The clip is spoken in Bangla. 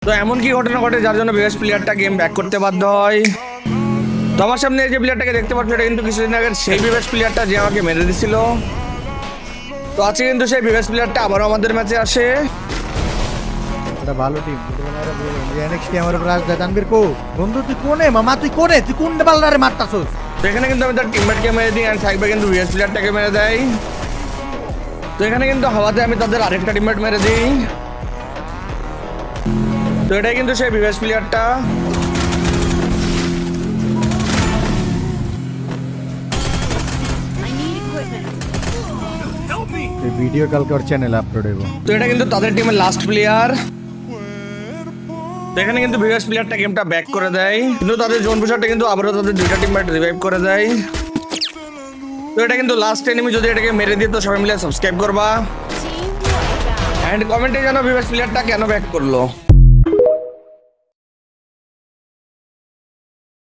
তো এমন কি ঘটনা ঘটে যার জন্য বিএস প্লেয়ারটা গেম ব্যাক করতে বাধ্য হয়। তো আমার সামনে এই যে প্লেয়ারটাকে দেখতে পাচ্ছ, এটা কিন্তু কিছুদিন আগে সেই বিএস প্লেয়ারটা যে আমাকে মেরে দিছিল। তো আজকে কিন্তু সেই বিএস প্লেয়ারটা আবারও আমাদের ম্যাচে আসে। এটা ভালো টিম। এনএক্সটি আমার উপর রাজদা তানবীর কো বন্ধু তুই কোনে মামা তুই কোনে তুই কোন বালদারে মারতাছস। তো এখানে কিন্তু আমি তার টিমমেটকে মেরে দিই এন্ড থাকবে কিন্তু বিএস প্লেয়ারটাকে মেরে দেয়। তো এখানে কিন্তু হাওয়াতে আমি তাদের আরেকটা টিমমেট মেরে দিই। তো এটাই কিন্তু সেই বিএস প্লেয়ারটা। এই ভিডিও কালকে ওর চ্যানেলে আপলোড হইব। তো এটা কিন্তু তাদের টিমের লাস্ট প্লেয়ার। তো এখানে কিন্তু বিএস প্লেয়ারটা গেমটা ব্যাক করে দেয়, কিন্তু তাদের জোন পুশারটা কিন্তু আবারও তাদের দুইটা টিমমেট রিভাইভ করে দেয়। তো এটা কিন্তু লাস্ট এনিমি, যদি এটাকে মেরে দিই তো সবাই মিলে সাবস্ক্রাইব করবা এন্ড কমেন্টে জানাও বিএস প্লেয়ারটা কেন ব্যাক করলো।